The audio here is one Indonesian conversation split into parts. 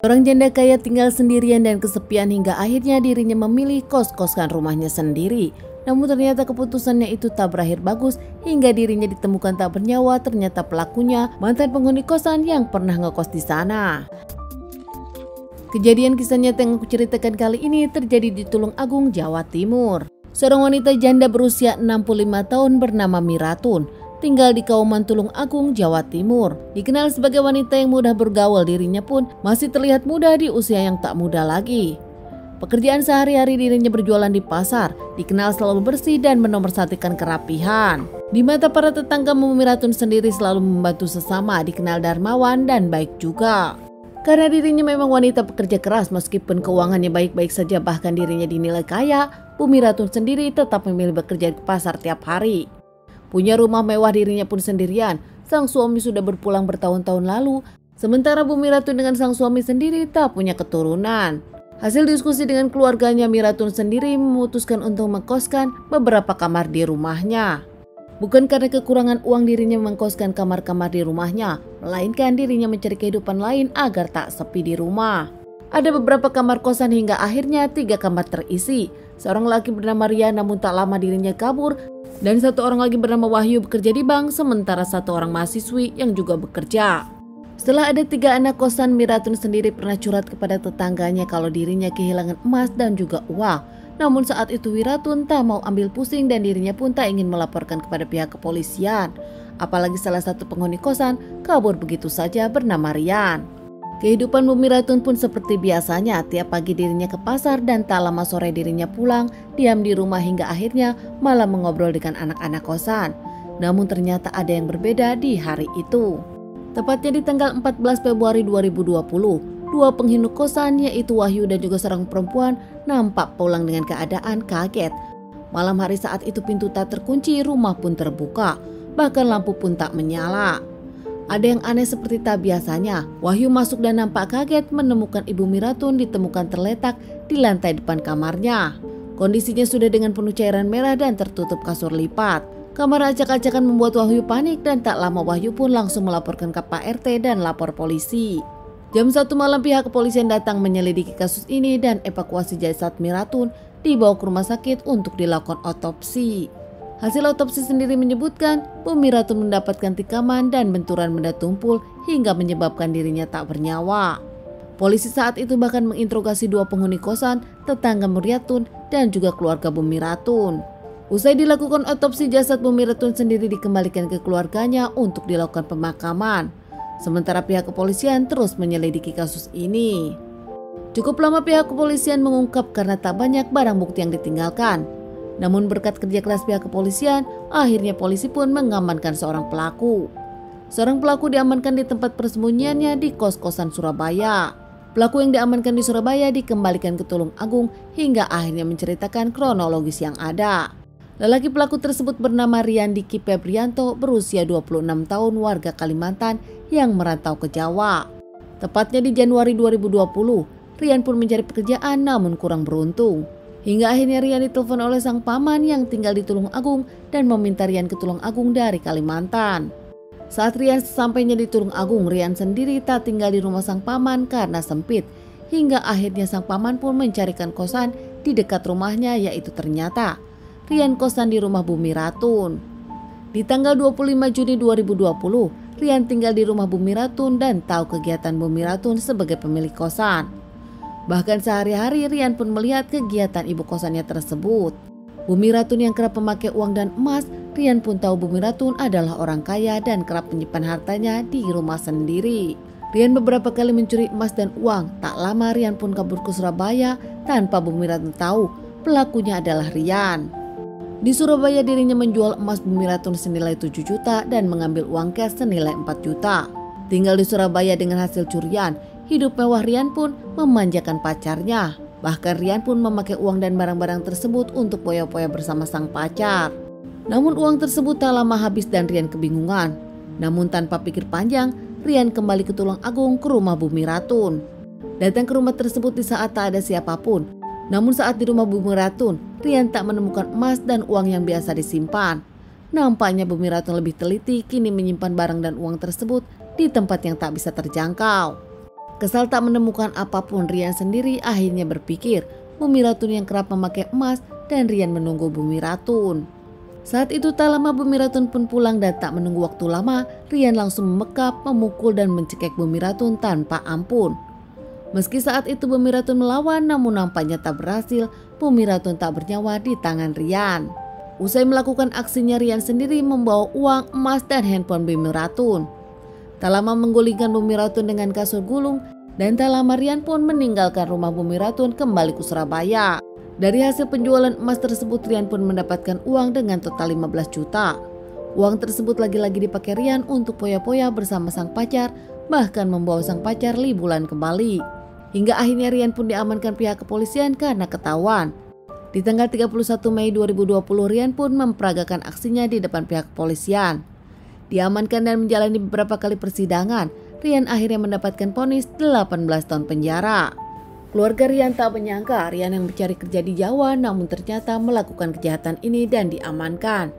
Orang janda kaya tinggal sendirian dan kesepian hingga akhirnya dirinya memilih kos-koskan rumahnya sendiri. Namun ternyata keputusannya itu tak berakhir bagus hingga dirinya ditemukan tak bernyawa. Ternyata pelakunya mantan penghuni kosan yang pernah ngekos di sana. Kejadian kisah nyata yang aku ceritakan kali ini terjadi di Tulung Agung, Jawa Timur. Seorang wanita janda berusia 65 tahun bernama Miratun tinggal di Kauman Tulung Agung, Jawa Timur. Dikenal sebagai wanita yang mudah bergaul, dirinya pun masih terlihat muda di usia yang tak muda lagi. Pekerjaan sehari-hari dirinya berjualan di pasar, dikenal selalu bersih dan menomorsatukan kerapihan. Di mata para tetangga, Miratun sendiri selalu membantu sesama, dikenal dermawan dan baik juga. Karena dirinya memang wanita pekerja keras, meskipun keuangannya baik-baik saja bahkan dirinya dinilai kaya, Miratun sendiri tetap memilih bekerja di pasar tiap hari. Punya rumah mewah dirinya pun sendirian, sang suami sudah berpulang bertahun-tahun lalu, sementara Miratun dengan sang suami sendiri tak punya keturunan. Hasil diskusi dengan keluarganya, Miratun sendiri memutuskan untuk mengkoskan beberapa kamar di rumahnya. Bukan karena kekurangan uang dirinya mengkoskan kamar-kamar di rumahnya, melainkan dirinya mencari kehidupan lain agar tak sepi di rumah. Ada beberapa kamar kosan hingga akhirnya 3 kamar terisi. Seorang laki bernama Ria namun tak lama dirinya kabur, dan 1 orang lagi bernama Wahyu bekerja di bank, sementara 1 orang mahasiswi yang juga bekerja. Setelah ada 3 anak kosan, Miratun sendiri pernah curhat kepada tetangganya kalau dirinya kehilangan emas dan juga uang. Namun saat itu Miratun tak mau ambil pusing dan dirinya pun tak ingin melaporkan kepada pihak kepolisian. Apalagi salah satu penghuni kosan kabur begitu saja bernama Rian. Kehidupan Miratun pun seperti biasanya, tiap pagi dirinya ke pasar dan tak lama sore dirinya pulang, diam di rumah hingga akhirnya malam mengobrol dengan anak-anak kosan. Namun ternyata ada yang berbeda di hari itu. Tepatnya di tanggal 14 Februari 2020, 2 penghuni kosan yaitu Wahyu dan juga seorang perempuan nampak pulang dengan keadaan kaget. Malam hari saat itu pintu tak terkunci, rumah pun terbuka, bahkan lampu pun tak menyala. Ada yang aneh seperti tak biasanya. Wahyu masuk dan nampak kaget menemukan Ibu Miratun ditemukan terletak di lantai depan kamarnya. Kondisinya sudah dengan penuh cairan merah dan tertutup kasur lipat. Kamar acak-acakan membuat Wahyu panik dan tak lama Wahyu pun langsung melaporkan ke Pak RT dan lapor polisi. Jam 1 malam pihak kepolisian datang menyelidiki kasus ini dan evakuasi jasad Miratun dibawa ke rumah sakit untuk dilakukan otopsi. Hasil otopsi sendiri menyebutkan Miratun mendapatkan tikaman dan benturan benda tumpul hingga menyebabkan dirinya tak bernyawa. Polisi saat itu bahkan menginterogasi 2 penghuni kosan, tetangga Miratun dan juga keluarga Miratun. Usai dilakukan otopsi, jasad Miratun sendiri dikembalikan ke keluarganya untuk dilakukan pemakaman. Sementara pihak kepolisian terus menyelidiki kasus ini. Cukup lama pihak kepolisian mengungkap karena tak banyak barang bukti yang ditinggalkan. Namun berkat kerja keras pihak kepolisian, akhirnya polisi pun mengamankan seorang pelaku. Seorang pelaku diamankan di tempat persembunyiannya di kos-kosan Surabaya. Pelaku yang diamankan di Surabaya dikembalikan ke Tulung Agung hingga akhirnya menceritakan kronologis yang ada. Lelaki pelaku tersebut bernama Rian Diki Febrianto, berusia 26 tahun, warga Kalimantan yang merantau ke Jawa. Tepatnya di Januari 2020, Rian pun mencari pekerjaan namun kurang beruntung. Hingga akhirnya Rian ditelepon oleh sang paman yang tinggal di Tulung Agung dan meminta Rian ke Tulung Agung dari Kalimantan. Saat Rian sesampainya di Tulung Agung, Rian sendiri tak tinggal di rumah sang paman karena sempit. Hingga akhirnya sang paman pun mencarikan kosan di dekat rumahnya, yaitu ternyata Rian kosan di rumah Miratun. Di tanggal 25 Juni 2020, Rian tinggal di rumah Miratun dan tahu kegiatan Miratun sebagai pemilik kosan. Bahkan sehari-hari Rian pun melihat kegiatan ibu kosannya tersebut. Miratun yang kerap memakai uang dan emas, Rian pun tahu Miratun adalah orang kaya dan kerap menyimpan hartanya di rumah sendiri. Rian beberapa kali mencuri emas dan uang. Tak lama Rian pun kabur ke Surabaya tanpa Miratun tahu pelakunya adalah Rian. Di Surabaya dirinya menjual emas Miratun senilai 7 juta dan mengambil uang cash senilai 4 juta. Tinggal di Surabaya dengan hasil curian, hidup mewah Rian pun memanjakan pacarnya. Bahkan Rian pun memakai uang dan barang-barang tersebut untuk poya-poya bersama sang pacar. Namun uang tersebut tak lama habis dan Rian kebingungan. Namun tanpa pikir panjang, Rian kembali ke Tulung Agung ke rumah Miratun. Datang ke rumah tersebut di saat tak ada siapapun. Namun saat di rumah Miratun, Rian tak menemukan emas dan uang yang biasa disimpan. Nampaknya Miratun lebih teliti kini menyimpan barang dan uang tersebut di tempat yang tak bisa terjangkau. Kesal tak menemukan apapun, Rian sendiri akhirnya berpikir Bumi Ratun yang kerap memakai emas dan Rian menunggu Bumi Ratun. Saat itu tak lama Bumi Ratun pun pulang dan tak menunggu waktu lama, Rian langsung memekap, memukul dan mencekik Bumi Ratun tanpa ampun. Meski saat itu Bumi Ratun melawan, namun nampaknya tak berhasil. Bumi Ratun tak bernyawa di tangan Rian. Usai melakukan aksinya, Rian sendiri membawa uang, emas dan handphone Bumi Ratun. Tak lama menggulingkan Bumi Ratun dengan kasur gulung, dan tak lama Rian pun meninggalkan rumah Bumi Ratun kembali ke Surabaya. Dari hasil penjualan emas tersebut, Rian pun mendapatkan uang dengan total 15 juta. Uang tersebut lagi-lagi dipakai Rian untuk poya-poya bersama sang pacar, bahkan membawa sang pacar liburan ke Bali. Hingga akhirnya Rian pun diamankan pihak kepolisian karena ketahuan. Di tanggal 31 Mei 2020, Rian pun memperagakan aksinya di depan pihak kepolisian. Diamankan dan menjalani beberapa kali persidangan, Rian akhirnya mendapatkan vonis 18 tahun penjara. Keluarga Rian tak menyangka Rian yang mencari kerja di Jawa namun ternyata melakukan kejahatan ini dan diamankan.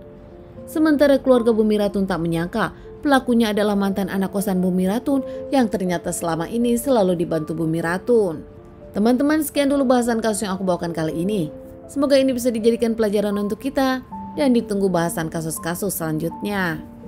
Sementara keluarga Bumi Ratun tak menyangka pelakunya adalah mantan anak kosan Bumi Ratun yang ternyata selama ini selalu dibantu Bumi Ratun. Teman-teman, sekian dulu bahasan kasus yang aku bawakan kali ini. Semoga ini bisa dijadikan pelajaran untuk kita dan ditunggu bahasan kasus-kasus selanjutnya.